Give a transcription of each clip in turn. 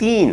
3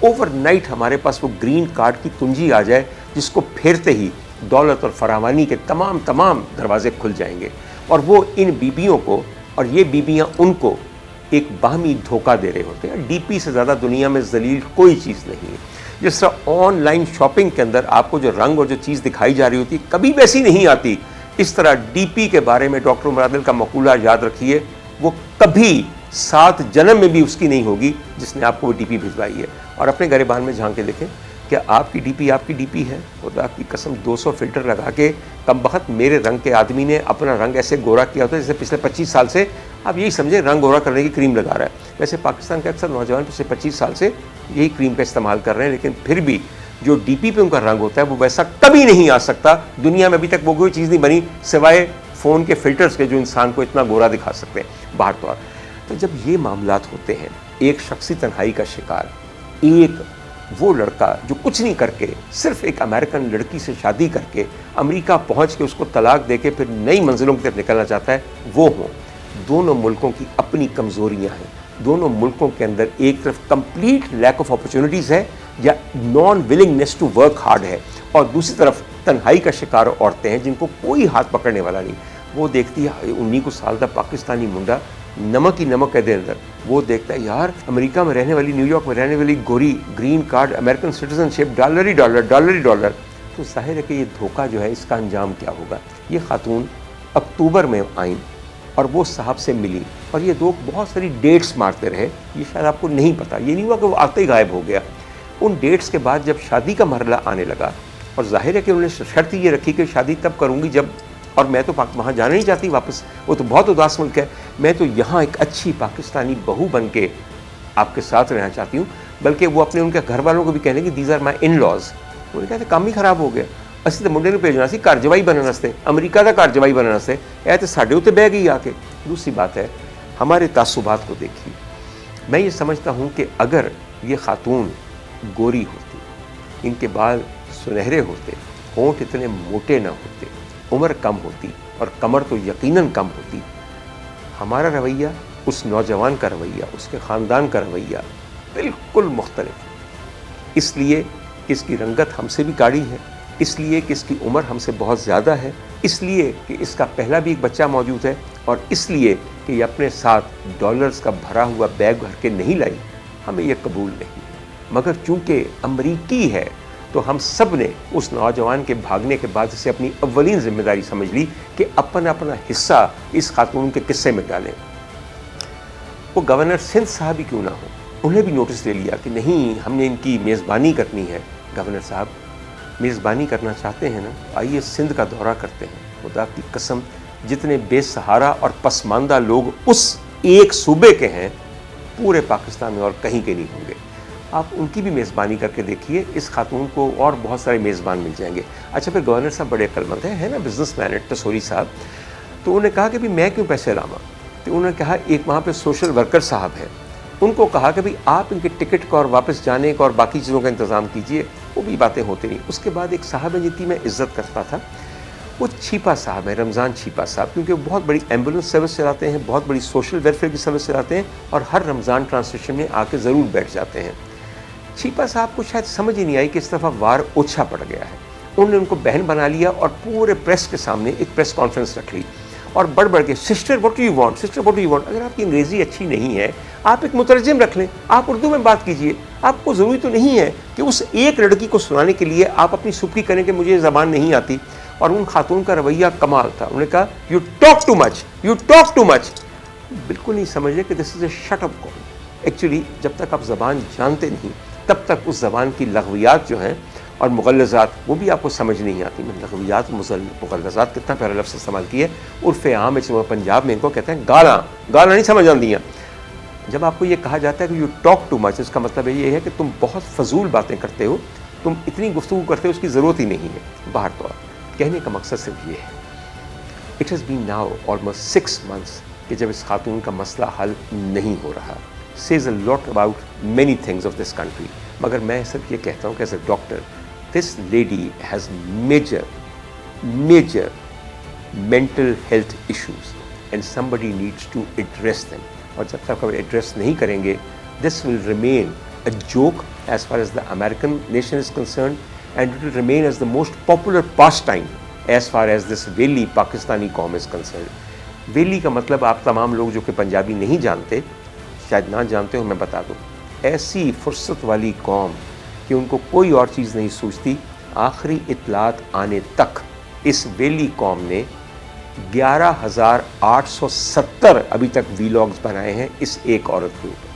over night ہمارے پاس وہ green card کی کنجی آ جائے جس کو پھیرتے ہی دولت اور فراوانی کے تمام دروازے کھل جائیں گے، اور وہ ان بیبیوں کو اور یہ بیبیاں ان کو ایک باہمی دھوکہ دے رہے ہوتے ہیں۔ ڈی پی سے زیادہ دنیا میں ذلیل کوئی چیز نہیں ہے۔ جس طرح آن لائن شاپنگ کے اندر آپ کو جو رنگ اور جو چیز دکھائی جا رہی ہوتی ہے کبھی ویسی نہیں آتی، اس طرح ڈی پی کے بارے میں ڈاکٹر عمر عادل کا مقولہ یاد رکھیے، وہ کبھی 7 جنم میں بھی اس کی نہیں ہوگی جس نے آپ کو وہ ڈی پی بھجوائی ہے۔ اور اپنے گریبان میں جھانک کے دیکھیں، کیا آپ کی ڈی پی ہے؟ خدا کی قسم 200 فلٹر لگا کے کم بخت میرے رنگ کے آدمی نے اپنا رنگ ایسے گورا کیا ہوتا ہے جیسے پچھلے 25 سال سے آپ یہی سمجھیں رنگ گورا کرنے کی کریم لگا رہا ہے۔ ویسے پاکستان کے اکثر نوجوان پچھلے 25 سال سے یہی کریم کا استعمال کر رہے ہیں، لیکن پھر بھی جو ڈی پی پہ ان کا رنگ ہوتا ہے وہ ویسا کبھی نہیں آ سکتا۔ دنیا میں ابھی تک وہ کوئی چیز نہیں بنی سوائے فون کے فلٹرز کے جو انسان کو اتنا گورا دکھا سکتے ہیں باہر طور۔ تو جب یہ معاملات ہوتے ہیں، ایک شخصی تنہائی کا شکار، ایک وہ لڑکا جو کچھ نہیں کر کے صرف ایک امریکن لڑکی سے شادی کر کے امریکہ پہنچ کے اس کو طلاق دے کے پھر نئی منزلوں کی طرف نکلنا چاہتا ہے، وہ ہوں۔ دونوں ملکوں کی اپنی کمزوریاں ہیں، دونوں ملکوں کے اندر ایک طرف کمپلیٹ لیک آف اپرچونٹیز ہے یا non willingness to work hard ہے، اور دوسری طرف تنہائی کا شکار عورتیں ہیں جن کو کوئی ہاتھ پکڑنے والا نہیں۔ وہ دیکھتی ہے 19 سال کا پاکستانی منڈا نمک ہی نمک ہے دے اندر، وہ دیکھتا ہے یار امریکہ میں رہنے والی، نیو یارک میں رہنے والی گوری، گرین کارڈ، امریکن سٹیزن شپ، ڈالر ہی ڈالر، تو ظاہر ہے کہ یہ دھوکہ جو ہے اس کا انجام کیا ہوگا۔ یہ خاتون اکتوبر میں آئیں اور وہ صاحب سے ملی، اور یہ دو بہت ساری ڈیٹس مارتے رہے، یہ شاید آپ کو نہیں پتا، یہ نہیں ہوا کہ وہ آتے ہی غائب ہو گیا۔ ان ڈیٹس کے بعد جب شادی کا مرحلہ آنے لگا، اور ظاہر ہے کہ انہوں نے شرط یہ رکھی کہ شادی تب کروں گی جب، اور میں تو وہاں جانا نہیں چاہتی واپس، وہ تو بہت اداس ملک ہے، میں تو یہاں ایک اچھی پاکستانی بہو بن کے آپ کے ساتھ رہنا چاہتی ہوں، بلکہ وہ اپنے ان کے گھر والوں کو بھی کہنے کہ these are my in laws. انہوں نے کہا کہ کام ہی خراب ہو گیا، اسی تو منڈے نے بھیجنا سی کارجوائی بنانا سے، امریکہ کا کارجوائی بنانا سے، اے تو ساڈے اتنے بہ گئی آ کے۔ دوسری بات ہے ہمارے تعصبات کو دیکھیے۔ میں یہ سمجھتا ہوں کہ اگر یہ خاتون گوری ہوتی، ان کے بال سنہرے ہوتے، ہونٹ اتنے موٹے نہ ہوتے، عمر کم ہوتی اور کمر تو یقیناً کم ہوتی، ہمارا رویہ، اس نوجوان کا رویہ، اس کے خاندان کا رویہ بالکل مختلف ہے۔ اس لیے کہ اس کی رنگت ہم سے بھی گاڑی ہے، اس لیے کہ اس کی عمر ہم سے بہت زیادہ ہے، اس لیے کہ اس کا پہلا بھی ایک بچہ موجود ہے، اور اس لیے کہ یہ اپنے ساتھ ڈالرز کا بھرا ہوا بیگ بھر کے نہیں لائی۔ ہمیں یہ قبول نہیں، مگر چونکہ امریکی ہے تو ہم سب نے اس نوجوان کے بھاگنے کے بعد اسے اپنی اولین ذمہ داری سمجھ لی کہ اپنا حصہ اس خاتون کے قصے میں ڈالیں۔ وہ گورنر سندھ صاحب ہی کیوں نہ ہو، انہیں بھی نوٹس دے لیا کہ نہیں ہم نے ان کی میزبانی کرنی ہے۔ گورنر صاحب میزبانی کرنا چاہتے ہیں نا، آئیے سندھ کا دورہ کرتے ہیں۔ خدا کی قسم جتنے بے سہارا اور پسماندہ لوگ اس ایک صوبے کے ہیں پورے پاکستان میں اور کہیں کے نہیں ہوں گے۔ آپ ان کی بھی میزبانی کر کے دیکھیے، اس خاتون کو اور بہت سارے میزبان مل جائیں گے۔ اچھا پھر گورنر صاحب بڑے عقل مند ہیں نا، بزنس مین ہے ٹسوری صاحب، تو انہوں نے کہا کہ میں کیوں پیسے لاواں، تو انہوں نے کہا ایک وہاں پہ سوشل ورکر صاحب ہیں، ان کو کہا کہ آپ ان کے ٹکٹ کا اور واپس جانے کا اور باقی چیزوں کا انتظام کیجئے۔ وہ بھی باتیں ہوتی نہیں۔ اس کے بعد ایک صاحب ہیں جن کی میں عزت کرتا تھا، وہ چھیپا صاحب ہیں، رمضان چھیپا صاحب، کیونکہ وہ بہت بڑی ایمبولینس سروس چلاتے ہیں، بہت بڑی سوشل ویلفیئر کی سروس چلاتے ہیں، اور ہر رمضان ٹرانسلیشن میں آ کے ضرور بیٹھ جاتے ہیں۔ چھیپا صاحب کو شاید سمجھ ہی نہیں آئی کہ اس دفعہ وار اوچھا پڑ گیا ہے۔ انہوں نے ان کو بہن بنا لیا اور پورے پریس کے سامنے ایک پریس کانفرنس رکھ لی، اور بڑھ بڑھ کے sister what do you want, sister what do you want. اگر آپ کی انگریزی اچھی نہیں ہے آپ ایک مترجم رکھ لیں، آپ اردو میں بات کیجئے۔ آپ کو ضروری تو نہیں ہے کہ اس ایک لڑکی کو سنانے کے لیے آپ اپنی سبکی کریں کہ مجھے زبان نہیں آتی۔ اور ان خاتون کا رویہ کمال تھا، انہوں نے کہا you talk too much, you talk too much. بالکل نہیں سمجھ رہے کہ دس از اے شٹ اپ کال۔ ایکچولی جب تک آپ زبان جانتے نہیں تب تک اس زبان کی لغویات جو ہیں اور مغلظات وہ بھی آپ کو سمجھ نہیں آتی۔ میں لغویات مغلظات کتنا پیارا لفظ استعمال کیا ہے، عرف عام ہے پنجاب میں ان کو کہتے ہیں گالاں نہیں سمجھ آندیاں۔ جب آپ کو یہ کہا جاتا ہے کہ یو ٹاک ٹو مچ، اس کا مطلب یہ ہے کہ تم بہت فضول باتیں کرتے ہو، تم اتنی گفتگو کرتے ہو اس کی ضرورت ہی نہیں ہے۔ باہر تو کہنے کا مقصد صرف یہ ہے، it has been now almost 6 months کہ جب اس خاتون کا مسئلہ حل نہیں ہو رہا، says a lot about many things of this country۔ مگر میں صرف یہ کہتا ہوں کہ as a doctor this lady has major mental health issues and somebody needs to address them۔ اور جب تک آپ ایڈریس نہیں کریں گے this will remain a joke as far as the American nation is concerned, and it will remain as the most popular pastime as far as this Veli Pakistani قوم is concerned. Valley کا مطلب آپ تمام لوگ جو کہ پنجابی نہیں جانتے، شاید نہ جانتے ہو، میں بتا دوں، ایسی فرصت والی قوم کہ ان کو کوئی اور چیز نہیں سوچتی. آخری اطلاعات آنے تک اس ویلی قوم نے 11,870 ابھی تک ویلاگز بنائے ہیں اس ایک عورت کے اوپر.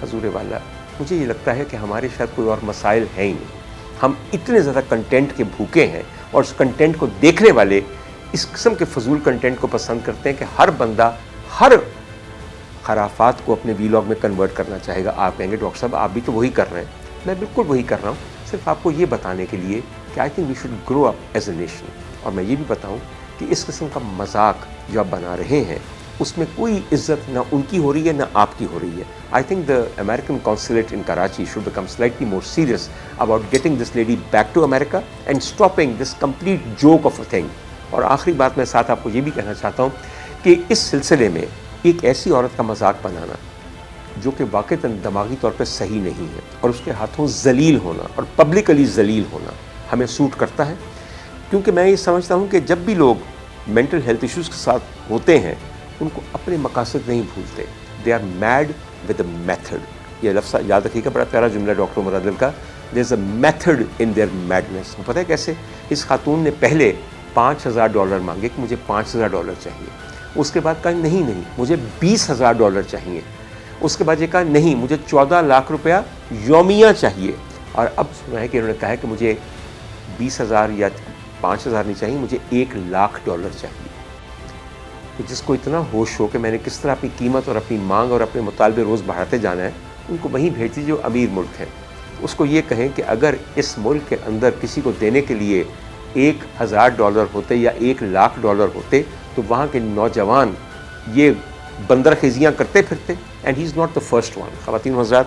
حضور والا، مجھے یہ لگتا ہے کہ ہمارے شاید کوئی اور مسائل ہیں ہی نہیں. ہم اتنے زیادہ کنٹینٹ کے بھوکے ہیں اور اس کنٹینٹ کو دیکھنے والے اس قسم کے فضول کنٹینٹ کو پسند کرتے ہیں کہ ہر بندہ ہر خرافات کو اپنے ویلاگ میں کنورٹ کرنا چاہے گا. آپ کہیں گے ڈاکٹر صاحب آپ بھی تو وہی کر رہے ہیں. میں بالکل وہی کر رہا ہوں، صرف آپ کو یہ بتانے کے لیے کہ I think we should grow up as a nation. اور میں یہ بھی بتاؤں کہ اس قسم کا مذاق جو آپ بنا رہے ہیں اس میں کوئی عزت نہ ان کی ہو رہی ہے نہ آپ کی ہو رہی ہے. I think the American consulate in Karachi should become slightly more serious about getting this lady back to America and stopping this complete joke of a thing. اور آخری بات میں ساتھ آپ کو یہ بھی کہنا چاہتا ہوں کہ اس سلسلے میں ایک ایسی عورت کا مذاق بنانا جو کہ واقعتاً دماغی طور پہ صحیح نہیں ہے، اور اس کے ہاتھوں ذلیل ہونا اور پبلکلی ذلیل ہونا ہمیں سوٹ کرتا ہے. کیونکہ میں یہ سمجھتا ہوں کہ جب بھی لوگ مینٹل ہیلتھ ایشوز کے ساتھ ہوتے ہیں ان کو اپنے مقاصد نہیں بھولتے. They are made with a method. یہ لفظ یاد رکھیے گا، بڑا پیارا جملہ ڈاکٹر عمر عادل کا، there is a method in their madness. پتہ ہے کیسے؟ اس خاتون نے پہلے $5,000 مانگے کہ مجھے $5,000 چاہیے. اس کے بعد کہا نہیں مجھے $20,000 چاہیے. اس کے بعد یہ کہا نہیں مجھے 14 لاکھ روپیہ یومیہ چاہیے. اور اب سنا ہے کہ انہوں نے کہا ہے کہ مجھے 20,000 یا 5,000 نہیں چاہیے، مجھے $1,00,000 چاہیے. تو جس کو اتنا ہوش ہو کہ میں نے کس طرح اپنی قیمت اور اپنی مانگ اور اپنے مطالبے روز بڑھاتے جانا ہے، ان کو وہیں بھیج دیجیے جو امیر ملک ہے. اس کو یہ کہیں کہ اگر اس ملک کے اندر کسی کو دینے کے لیے $1,000 ہوتے یا $1,00,000 ہوتے تو وہاں کے نوجوان یہ بندرخیزیاں کرتے پھرتے. And he is not the first one. خواتین و حضرات،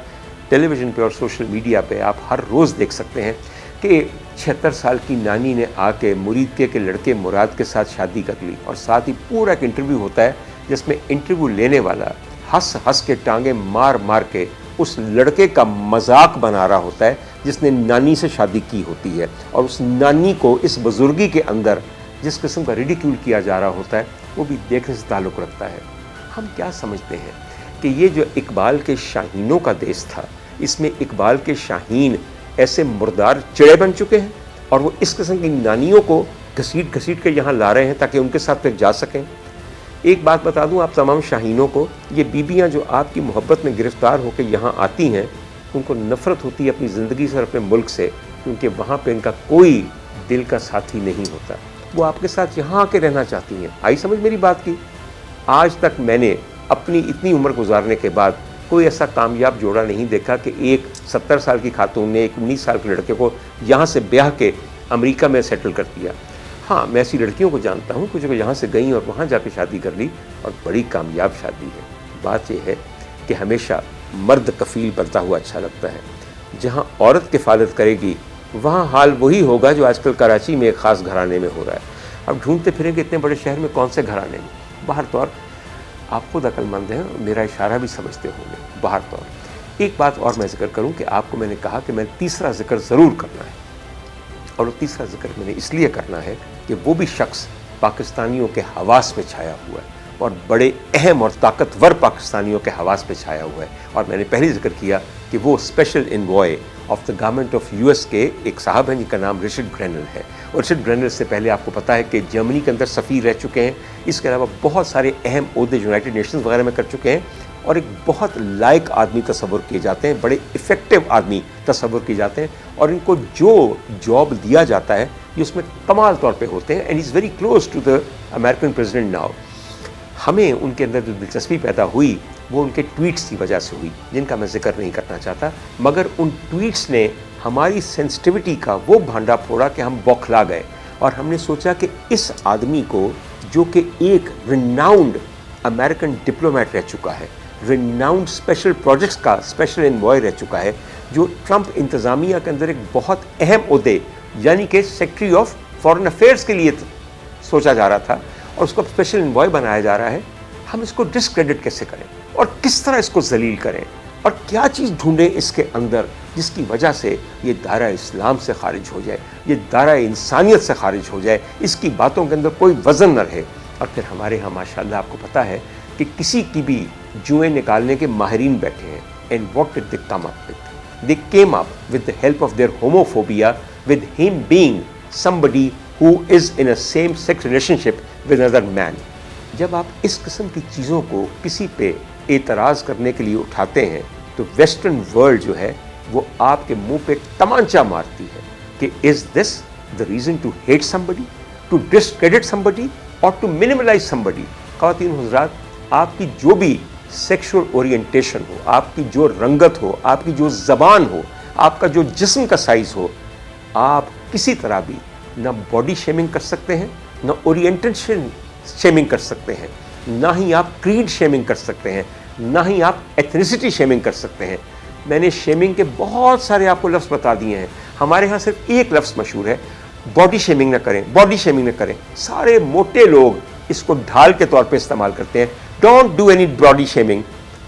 ٹیلی ویژن پہ اور سوشل میڈیا پہ آپ ہر روز دیکھ سکتے ہیں کہ 76 سال کی نانی نے آ کے مرید کے لڑکے مراد کے ساتھ شادی کر لی، اور ساتھ ہی پورا ایک انٹرویو ہوتا ہے جس میں انٹرویو لینے والا ہنس کے ٹانگیں مار مار کے اس لڑکے کا مذاق بنا رہا ہوتا ہے جس نے نانی سے شادی کی ہوتی ہے. اور اس نانی کو اس بزرگی کے اندر جس قسم کا ریڈیکیول کیا جا رہا ہوتا ہے وہ بھی دیکھنے سے تعلق رکھتا ہے. ہم کیا سمجھتے ہیں کہ یہ جو اقبال کے شاہینوں کا دیس تھا، اس میں اقبال کے شاہین ایسے مردار چڑے بن چکے ہیں اور وہ اس قسم کی نانیوں کو گھسیٹ کے یہاں لا رہے ہیں تاکہ ان کے ساتھ پھر جا سکیں. ایک بات بتا دوں آپ تمام شاہینوں کو، یہ بیویاں جو آپ کی محبت میں گرفتار ہو کے یہاں آتی ہیں ان کو نفرت ہوتی ہے اپنی زندگی سے اور اپنے ملک سے، کیونکہ وہاں پہ ان کا کوئی دل کا ساتھی نہیں ہوتا. وہ آپ کے ساتھ یہاں آ کے رہنا چاہتی ہیں. آئی سمجھ میری بات کی؟ آج تک میں نے اپنی اتنی عمر گزارنے کے بعد کوئی ایسا کامیاب جوڑا نہیں دیکھا کہ ایک 70 سال کی خاتون نے ایک 19 سال کے لڑکے کو یہاں سے بیاہ کے امریکہ میں سیٹل کر دیا. ہاں میں ایسی لڑکیوں کو جانتا ہوں کچھ جو یہاں سے گئیں اور وہاں جا کے شادی کر لی اور بڑی کامیاب شادی ہے. بات یہ ہے کہ ہمیشہ مرد کفیل بنتا ہوا اچھا لگتا ہے. جہاں عورت کفالت کرے گی وہاں حال وہی ہوگا جو آج کل کراچی میں ایک خاص گھرانے میں ہو رہا ہے. اب ڈھونڈتے پھریں گے اتنے بڑے شہر میں کون سے گھرانے میں. باہر طور آپ خود عقل مند ہیں، میرا اشارہ بھی سمجھتے ہوں گے. باہر طور ایک بات اور میں ذکر کروں کہ آپ کو میں نے کہا کہ میں تیسرا ذکر ضرور کرنا ہے، اور وہ تیسرا ذکر میں نے اس لیے کرنا ہے کہ وہ بھی شخص پاکستانیوں کے حواس میں چھایا ہوا ہے اور بڑے اہم اور طاقتور پاکستانیوں کے حواس پہ چھایا ہوا ہے. اور میں نے پہلے ذکر کیا کہ وہ special envoy of the government of US کے ایک صاحب ہیں جن کا نام رچرڈ گرینل ہے. اور رچرڈ گرینل سے پہلے آپ کو پتہ ہے کہ جرمنی کے اندر سفیر رہ چکے ہیں. اس کے علاوہ بہت سارے اہم عہدے یونائٹڈ نیشنز وغیرہ میں کر چکے ہیں اور ایک بہت لائق آدمی تصور کیے جاتے ہیں، بڑے افیکٹو آدمی تصور کیے جاتے ہیں. اور ان کو جو جاب دیا جاتا ہے یہ اس میں کمال طور پہ ہوتے ہیں. And is very close to the American president now. ہمیں ان کے اندر جو دلچسپی پیدا ہوئی وہ ان کے ٹویٹس کی وجہ سے ہوئی جن کا میں ذکر نہیں کرنا چاہتا، مگر ان ٹویٹس نے ہماری سینسٹیوٹی کا وہ بھانڈا پھوڑا کہ ہم بوکھلا گئے. اور ہم نے سوچا کہ اس آدمی کو جو کہ ایک ریناؤنڈ امریکن ڈپلومیٹ رہ چکا ہے، ریناؤنڈ اسپیشل پروجیکٹس کا اسپیشل انوائے رہ چکا ہے، جو ٹرمپ انتظامیہ کے اندر ایک بہت اہم عہدے یعنی کہ سیکرٹری آف فارن افیئرس کے لیے سوچا جا رہا تھا اور اس کو اسپیشل انوائے بنایا جا رہا ہے. ہم اس کو ڈسکریڈٹ کیسے کریں اور کس طرح اس کو ذلیل کریں؟ اور کیا چیز ڈھونڈیں اس کے اندر جس کی وجہ سے یہ دائرہ اسلام سے خارج ہو جائے، یہ دائرہ انسانیت سے خارج ہو جائے، اس کی باتوں کے اندر کوئی وزن نہ رہے۔ اور پھر ہمارے ہاں ماشاءاللہ آپ کو پتہ ہے کہ کسی کی بھی جوئیں نکالنے کے ماہرین بیٹھے ہیں. And what did they come up with? They came up with the help of their homophobia, with him being somebody who is in a same-sex relationship with another man. جب آپ اس قسم کی چیزوں کو کسی پہ اعتراض کرنے کے لیے اٹھاتے ہیں تو ویسٹرن ورلڈ جو ہے وہ آپ کے منہ پہ تمانچہ مارتی ہے کہ is this the reason to hate somebody, to discredit somebody or to minimalize somebody. خواتین حضرات، آپ کی جو بھی سیکشول اورینٹیشن ہو، آپ کی جو رنگت ہو، آپ کی جو زبان ہو، آپ کا جو جسم کا سائز ہو، آپ کسی طرح بھی نہ باڈی شیمنگ کر سکتے ہیں، نہ اورینٹیشن شیمنگ کر سکتے ہیں، نہ ہی آپ کریڈ شیمنگ کر سکتے ہیں، نہ ہی آپ ایتھنیسٹی شیمنگ کر سکتے ہیں. میں نے شیمنگ کے بہت سارے آپ کو لفظ بتا دیے ہیں. ہمارے ہاں صرف ایک لفظ مشہور ہے، باڈی شیمنگ نہ کریں، باڈی شیمنگ نہ کریں. سارے موٹے لوگ اس کو ڈھال کے طور پہ استعمال کرتے ہیں. Don't do any body shaming.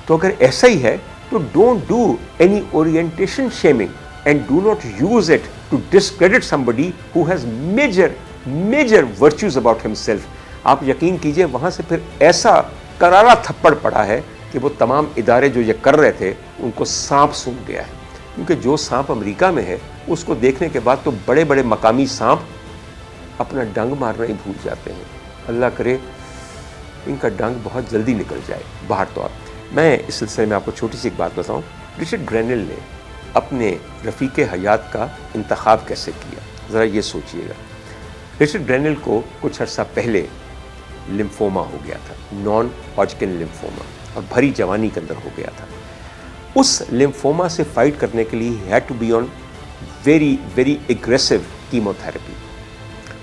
تو اگر ایسا ہی ہے تو don't do any orientation shaming and do not use it to discredit somebody who has major virtues about himself. آپ یقین کیجئے وہاں سے پھر ایسا کرارا تھپڑ پڑا ہے کہ وہ تمام ادارے جو یہ کر رہے تھے ان کو سانپ سونگ گیا ہے. کیونکہ جو سانپ امریکہ میں ہے اس کو دیکھنے کے بعد تو بڑے بڑے مقامی سانپ اپنا ڈنگ مارنا ہی بھول جاتے ہیں. اللہ کرے ان کا ڈنگ بہت جلدی نکل جائے باہر. طور میں اس سلسلے میں آپ کو چھوٹی سی ایک بات بتاؤں. رچرڈ گرینل نے اپنے رفیق حیات کا انتخاب کیسے کیا، ذرا یہ سوچئے گا. رچرڈ گرینل کو کچھ عرصہ پہلے لمفوما ہو گیا تھا، نان ہاجکن لمفوما، اور بھری جوانی کے اندر ہو گیا تھا. اس لمفوما سے فائٹ کرنے کے لیے ہی had to be on very aggressive chemotherapy.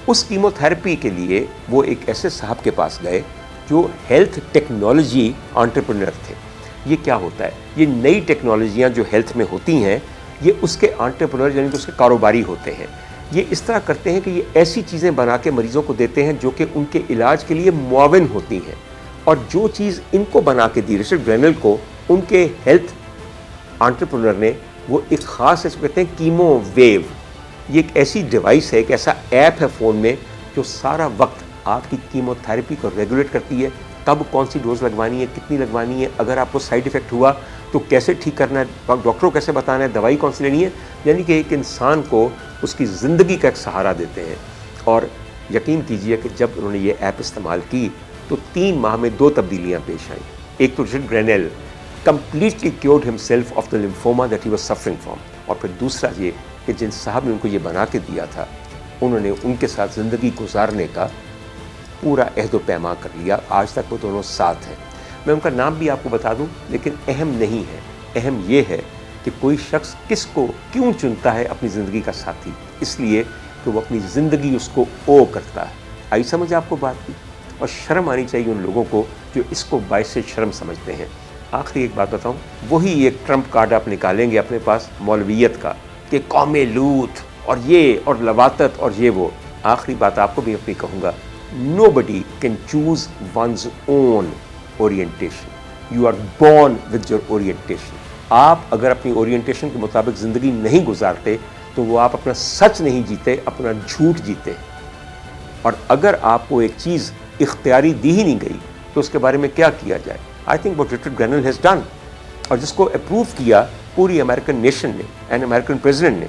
اس کیمو تھراپی کے لیے وہ ایک ایسے صاحب کے پاس گئے جو ہیلتھ ٹیکنالوجی انٹرپرینر تھے. یہ کیا ہوتا ہے؟ یہ نئی ٹیکنالوجیاں جو ہیلتھ میں ہوتی ہیں یہ اس کے انٹرپرینر یعنی کہ اس کے کاروباری ہوتے ہیں. یہ اس طرح کرتے ہیں کہ یہ ایسی چیزیں بنا کے مریضوں کو دیتے ہیں جو کہ ان کے علاج کے لیے معاون ہوتی ہیں. اور جو چیز ان کو بنا کے دی رچرڈ گرینل کو، ان کے ہیلتھ انٹرپرینر نے، وہ ایک خاص اس کو کہتے ہیں کیمو ویو. یہ ایک ایسی ڈیوائس ہے، ایک ایسا ایپ ہے فون میں جو سارا وقت آپ کی کیمو تھراپی کو ریگولیٹ کرتی ہے. کب کون سی ڈوز لگوانی ہے، کتنی لگوانی ہے، اگر آپ کو سائیڈ ایفیکٹ ہوا تو کیسے ٹھیک کرنا ہے، ڈاکٹر کو کیسے بتانا ہے، دوائی کون سی لینی ہے. یعنی کہ ایک انسان کو اس کی زندگی کا ایک سہارا دیتے ہیں. اور یقین کیجئے کہ جب انہوں نے یہ ایپ استعمال کی تو 3 ماہ میں 2 تبدیلیاں پیش آئیں. ایک تو Richard گرینل completely cured himself of the lymphoma that he was suffering from. اور پھر دوسرا یہ کہ جن صاحب نے ان کو یہ بنا کے دیا تھا انہوں نے ان کے ساتھ زندگی گزارنے کا پورا عہد و پیمان کر لیا. آج تک وہ دونوں ساتھ ہیں. میں ان کا نام بھی آپ کو بتا دوں لیکن اہم نہیں ہے. اہم یہ ہے کہ کوئی شخص کس کو کیوں چنتا ہے اپنی زندگی کا ساتھی، اس لیے کہ وہ اپنی زندگی اس کو او کرتا ہے. آئی سمجھ آپ کو بات کی؟ اور شرم آنی چاہیے ان لوگوں کو جو اس کو باعث شرم سمجھتے ہیں. آخری ایک بات بتاؤں، وہی ایک ٹرمپ کارڈ آپ نکالیں گے اپنے پاس مولویت کا کہ قوم لوط اور یہ اور لواطت اور یہ وہ. آخری بات آپ کو بھی اپنی کہوں گا، nobody can choose one's own orientation. You are born with your orientation. آپ اگر اپنی اورینٹیشن کے مطابق زندگی نہیں گزارتے تو وہ آپ اپنا سچ نہیں جیتے، اپنا جھوٹ جیتے. اور اگر آپ کو ایک چیز اختیاری دی ہی نہیں گئی تو اس کے بارے میں کیا کیا جائے؟ I think what Richard Grenell has done، اور جس کو اپروو کیا پوری امریکن نیشن نے اینڈ امریکن پریزیڈنٹ نے.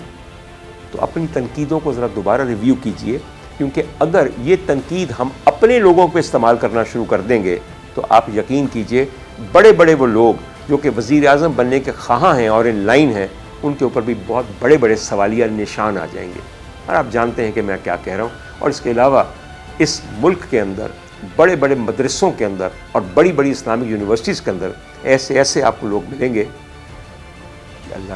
تو اپنی تنقیدوں کو ذرا دوبارہ ریویو کیجئے، کیونکہ اگر یہ تنقید ہم اپنے لوگوں پہ استعمال کرنا شروع کر دیں گے تو آپ یقین کیجئے بڑے بڑے وہ لوگ جو کہ وزیر اعظم بننے کے خواہاں ہیں اور ان لائن ہیں ان کے اوپر بھی بہت بڑے بڑے سوالیہ نشان آ جائیں گے. اور آپ جانتے ہیں کہ میں کیا کہہ رہا ہوں. اور اس کے علاوہ اس ملک کے اندر بڑے بڑے مدرسوں کے اندر اور بڑی بڑی اسلامک یونیورسٹیز کے اندر ایسے آپ کو لوگ ملیں گے کہ اللہ